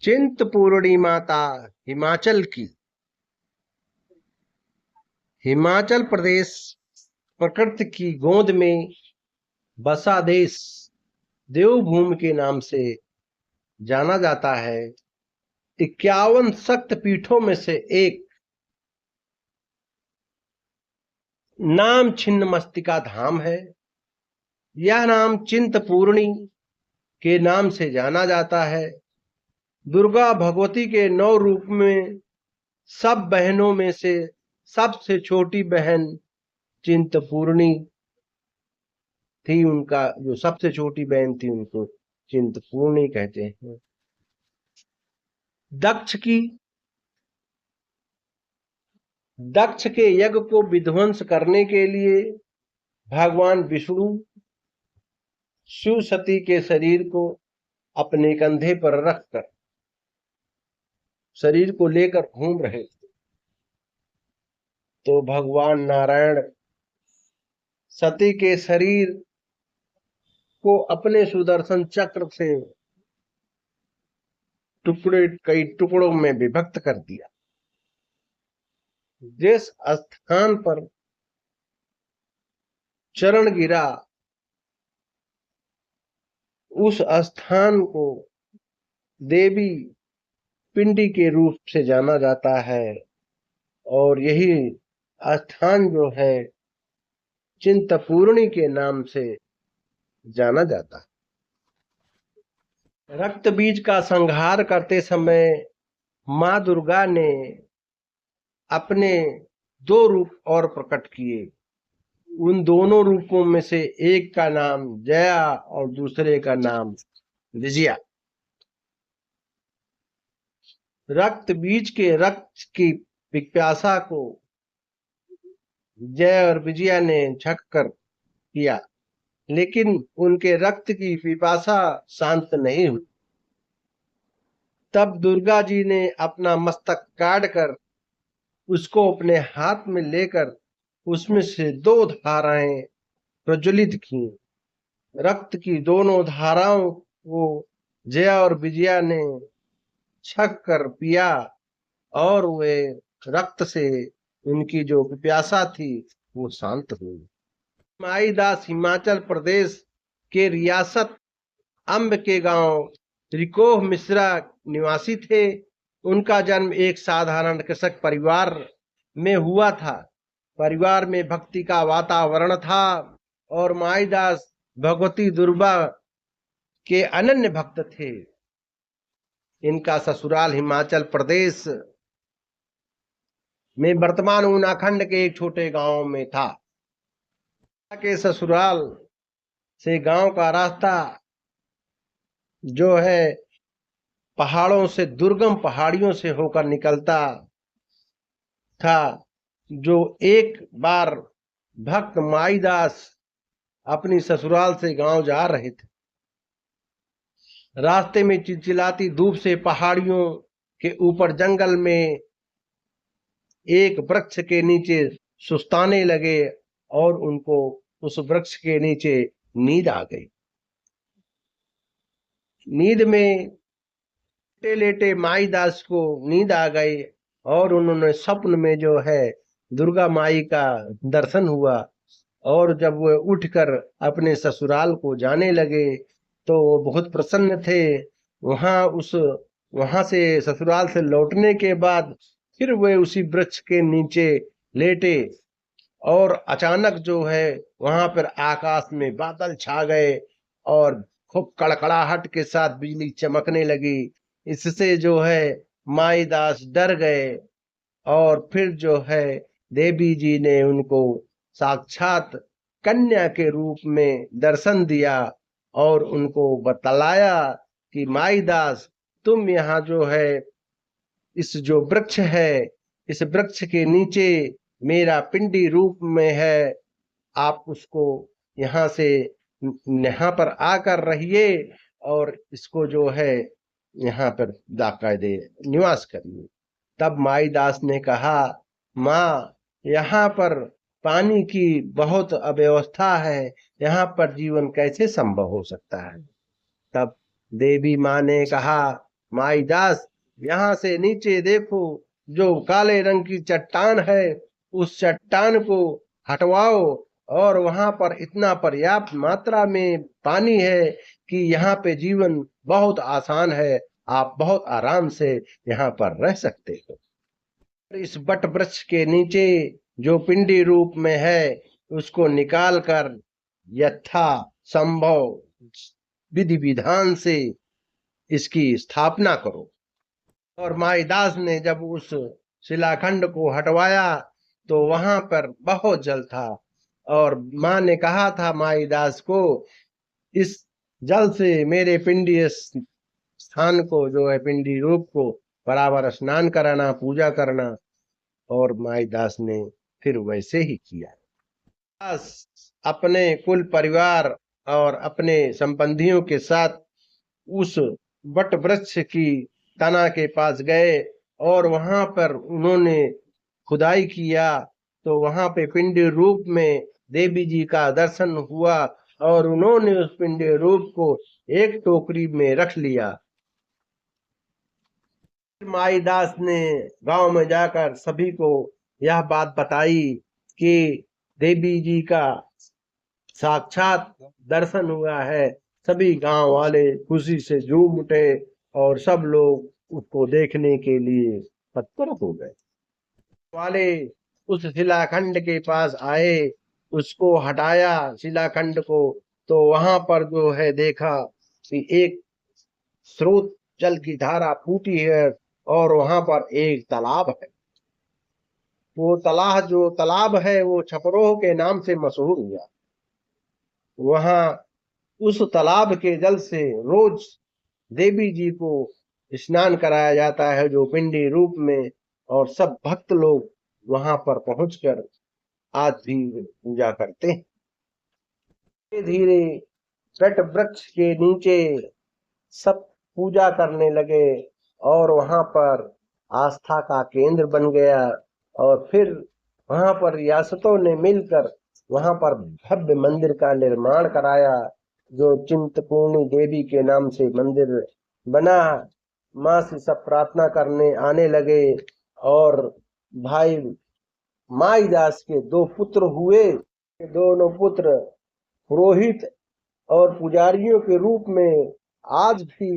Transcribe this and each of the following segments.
चिंतपूर्णी माता हिमाचल की। हिमाचल प्रदेश प्रकृति की गोद में बसा देश देवभूमि के नाम से जाना जाता है। 51 शक्त पीठों में से एक नाम छिन्नमस्तिका धाम है। यह नाम चिंतपूर्णी के नाम से जाना जाता है। दुर्गा भगवती के 9 रूप में सब बहनों में से सबसे छोटी बहन चिंतपूर्णी थी। उनका जो सबसे छोटी बहन थी उनको चिंतपूर्णी कहते हैं। दक्ष के यज्ञ को विध्वंस करने के लिए भगवान विष्णु शिव सती के शरीर को अपने कंधे पर रखकर शरीर को लेकर घूम रहे थे, तो भगवान नारायण सती के शरीर को अपने सुदर्शन चक्र से कई टुकड़ों में विभक्त कर दिया। जिस स्थान पर चरण गिरा उस स्थान को देवी पिंडी के रूप से जाना जाता है, और यही स्थान जो है चिंतपूर्णी के नाम से जाना जाता है। रक्त बीज का संहार करते समय मां दुर्गा ने अपने 2 रूप और प्रकट किए। उन दोनों रूपों में से एक का नाम जया और दूसरे का नाम विजया। रक्त बीज के रक्त की पिपासा को जय और विजया ने झक कर किया, लेकिन उनके रक्त की पिपासा शांत नहीं हुई। तब दुर्गा जी ने अपना मस्तक काट कर उसको अपने हाथ में लेकर उसमें से 2 धाराएं प्रज्वलित की। रक्त की दोनों धाराओं को जया और विजया ने छक कर पिया, और वे रक्त से उनकी जो पिपासा थी वो शांत हुई। माईदास हिमाचल प्रदेश के रियासत अम्ब के गांव त्रिकोह मिश्रा निवासी थे। उनका जन्म एक साधारण कृषक परिवार में हुआ था। परिवार में भक्ति का वातावरण था और माईदास भगवती दुर्गा के अनन्य भक्त थे। इनका ससुराल हिमाचल प्रदेश में वर्तमान उत्तराखंड के एक छोटे गांव में था। के ससुराल से गांव का रास्ता जो है पहाड़ों से, दुर्गम पहाड़ियों से होकर निकलता था। जो एक बार भक्त माईदास अपनी ससुराल से गांव जा रहे थे, रास्ते में चिलचिलाती धूप से पहाड़ियों के ऊपर जंगल में एक वृक्ष के नीचे सुस्ताने लगे और उनको उस वृक्ष के नीचे नींद आ गई। नींद में लेटे लेटे माईदास को नींद आ गई और उन्होंने स्वप्न में जो है दुर्गा माई का दर्शन हुआ, और जब वो उठकर अपने ससुराल को जाने लगे तो वो बहुत प्रसन्न थे। वहां से ससुराल से लौटने के बाद फिर वे उसी वृक्ष के नीचे लेटे, और अचानक जो है वहां पर आकाश में बादल छा गए और खूब कड़कड़ाहट के साथ बिजली चमकने लगी। इससे जो है माईदास डर गए, और फिर जो है देवी जी ने उनको साक्षात कन्या के रूप में दर्शन दिया और उनको बतलाया कि माईदास, तुम यहाँ जो है इस जो वृक्ष है, इस वृक्ष के नीचे मेरा पिंडी रूप में है। आप उसको यहाँ पर आकर रहिए और इसको जो है यहाँ पर बाकायदे निवास करिए। तब माईदास ने कहा, माँ, यहाँ पर पानी की बहुत अव्यवस्था है, यहाँ पर जीवन कैसे संभव हो सकता है। तब देवी माँ ने कहा, माईदास, यहाँ से नीचे देखो, जो काले रंग की चट्टान है उस चट्टान को हटवाओ, और वहां पर इतना पर्याप्त मात्रा में पानी है कि यहाँ पे जीवन बहुत आसान है, आप बहुत आराम से यहाँ पर रह सकते हो। इस बट वृक्ष के नीचे जो पिंडी रूप में है उसको निकाल कर यथा संभव विधि विधान से इसकी स्थापना करो। और माईदास ने जब उस शिलाखंड को हटवाया तो वहां पर बहुत जल था, और माँ ने कहा था माईदास को, इस जल से मेरे पिंडी स्थान को, जो है पिंडी रूप को, बराबर स्नान कराना, पूजा करना। और माईदास ने फिर वैसे ही किया। दास अपने कुल परिवार और अपने संबंधियों के साथ उस वट वृक्ष की तना के पास गए, और वहां पर उन्होंने खुदाई किया, तो वहां पे पिंडी रूप में देवी जी का दर्शन हुआ, और उन्होंने उस पिंडी रूप को एक टोकरी में रख लिया। माईदास ने गांव में जाकर सभी को यह बात बताई कि देवी जी का साक्षात दर्शन हुआ है। सभी गांव वाले खुशी से झूम उठे और सब लोग उसको देखने के लिए तत्पर हो गए। वाले उस शिलाखंड के पास आए, उसको हटाया शिलाखंड को, तो वहां पर जो है देखा कि एक स्रोत जल की धारा फूटी है, और वहां पर एक तालाब है। वो तालाब है वो छपरोह के नाम से मशहूर हुआ। वहां उस तालाब के जल से रोज देवी जी को स्नान कराया जाता है, जो पिंडी रूप में, और सब भक्त लोग वहां पर पहुंचकर आज भी पूजा करते हैं। धीरे धीरे वट वृक्ष के नीचे सब पूजा करने लगे, और वहां पर आस्था का केंद्र बन गया। और फिर वहां पर रियासतों ने मिलकर वहां पर भव्य मंदिर का निर्माण कराया, जो चिंतपूर्णी देवी के नाम से मंदिर बना। माँ से सब प्रार्थना करने आने लगे, और भाई माईदास के दो पुत्र हुए। दोनों पुत्र पुरोहित और पुजारियों के रूप में आज भी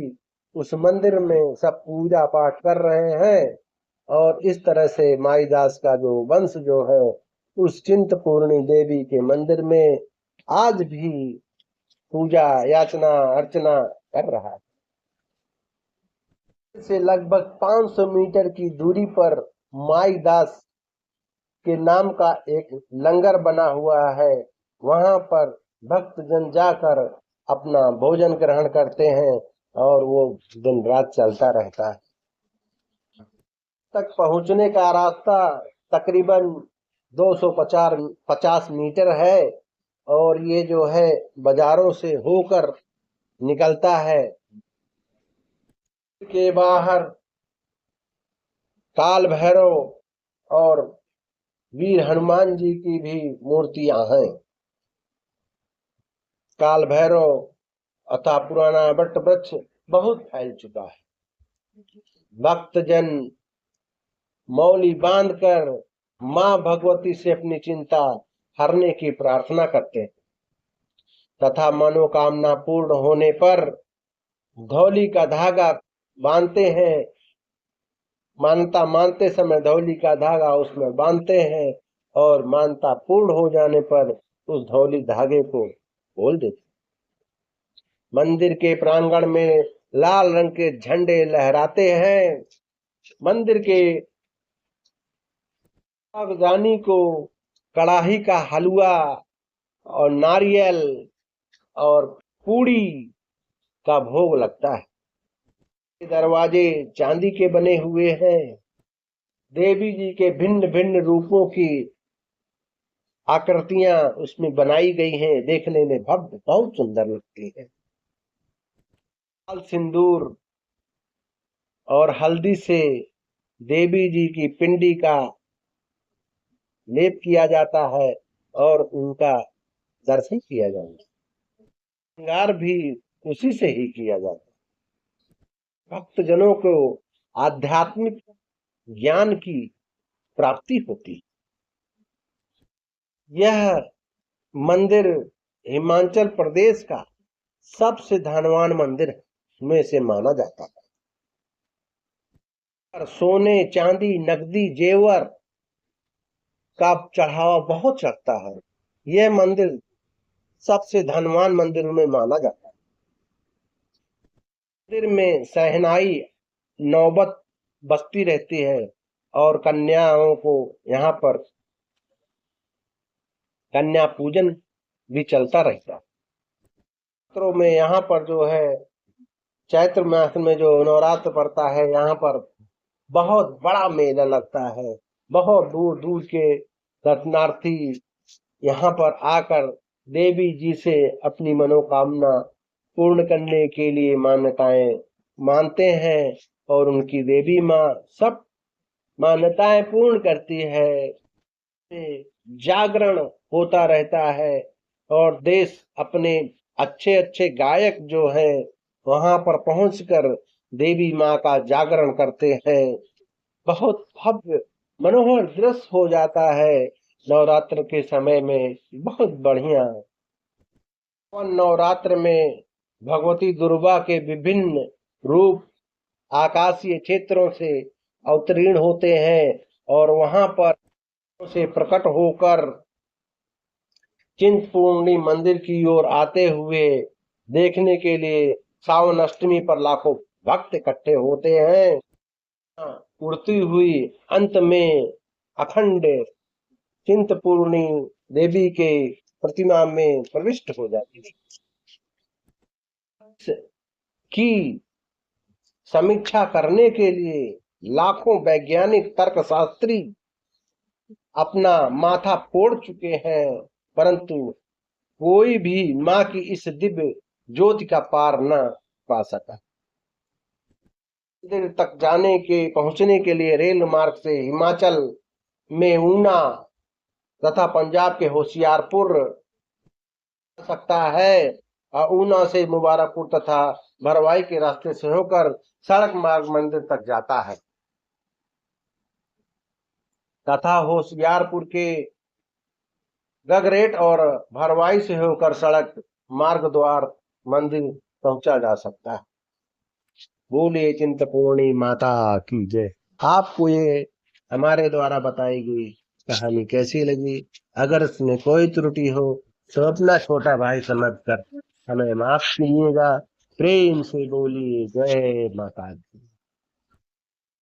उस मंदिर में सब पूजा पाठ कर रहे हैं। और इस तरह से माईदास का जो वंश जो है उस चिंतपूर्णी देवी के मंदिर में आज भी पूजा याचना अर्चना कर रहा है। से लगभग 500 मीटर की दूरी पर माईदास के नाम का एक लंगर बना हुआ है। वहां पर भक्त जन जाकर अपना भोजन ग्रहण करते हैं, और वो दिन रात चलता रहता है। तक पहुंचने का रास्ता तकरीबन 250 मीटर है, और ये जो है बाजारों से होकर निकलता है। के बाहर काल भैरव और वीर हनुमान जी की भी मूर्तियां हैं। काल भैरव अथा पुराना वट वृक्ष बहुत फैल चुका है। भक्तजन मौली बांधकर मां भगवती से अपनी चिंता हरने की प्रार्थना करते हैं, तथा मनोकामना पूर्ण होने पर धौली का धागा बांधते हैं। मानता मानते समय धौली का धागा उसमें बांधते हैं, और मानता पूर्ण हो जाने पर उस धौली धागे को खोल देते। मंदिर के प्रांगण में लाल रंग के झंडे लहराते हैं। मंदिर के रानी को कड़ाही का हलवा और नारियल और पूड़ी का भोग लगता है। दरवाजे चांदी के बने हुए हैं। देवी जी के भिन्न भिन्न रूपों की आकृतियां उसमें बनाई गई हैं, देखने में भव्य बहुत सुंदर लगती है। लाल सिंदूर और हल्दी से देवी जी की पिंडी का लेप किया जाता है, और उनका दर्शन किया जाता है। श्रृंगार भी उसी से ही किया जाता है। भक्तजनों को आध्यात्मिक ज्ञान की प्राप्ति होती है। यह मंदिर हिमाचल प्रदेश का सबसे धनवान मंदिर में से माना जाता है। सोने चांदी नकदी जेवर का चढ़ावा बहुत चढ़ता है। यह मंदिर सबसे धनवान मंदिरों में माना जाता है। मंदिर में सहनाई नौबत बसती रहती है और कन्याओं को यहाँ पर कन्या पूजन भी चलता रहता है। नवरात्रों में यहाँ पर जो है चैत्र मास में जो नवरात्र पड़ता है, यहाँ पर बहुत बड़ा मेला लगता है। बहुत दूर दूर के दर्शनार्थी यहाँ पर आकर देवी जी से अपनी मनोकामना पूर्ण करने के लिए मान्यताएं मानते हैं और उनकी देवी माँ सब मान्यताएं पूर्ण करती है। जागरण होता रहता है और देश अपने अच्छे अच्छे गायक जो है वहां पर पहुंचकर देवी माँ का जागरण करते हैं। बहुत भव्य मनोहर दृश्य हो जाता है नवरात्र के समय में, बहुत बढ़िया। नवरात्र में भगवती दुर्गा के विभिन्न रूप आकाशीय क्षेत्रों से अवतीर्ण होते हैं और वहां पर से प्रकट होकर चिंतपूर्णी मंदिर की ओर आते हुए देखने के लिए सावन अष्टमी पर लाखों भक्त इकट्ठे होते हैं। उड़ती हुई अंत में अखंड चिंतपूर्णी देवी के प्रतिमा में प्रविष्ट हो जाती है। की समीक्षा करने के लिए लाखों वैज्ञानिक तर्कशास्त्री अपना माथा फोड़ चुके हैं, परंतु कोई भी माँ की इस दिव्य ज्योति का पार न पा सका। मंदिर तक पहुंचने के लिए रेल मार्ग से हिमाचल में ऊना तथा पंजाब के होशियारपुर सकता है और ऊना से मुबारकपुर तथा भरवाई के रास्ते से होकर सड़क मार्ग मंदिर तक जाता है तथा होशियारपुर के गगरेट और भरवाई से होकर सड़क मार्ग द्वार मंदिर पहुंचा जा सकता है। बोलिए चिंतपूर्णी माता की जय। आपको ये हमारे द्वारा बताई गई कहानी कैसी लगी? अगर इसमें कोई त्रुटि हो तो अपना छोटा भाई समझकर हमें माफ कीजिएगा। प्रेम से बोलिए जय माता दी।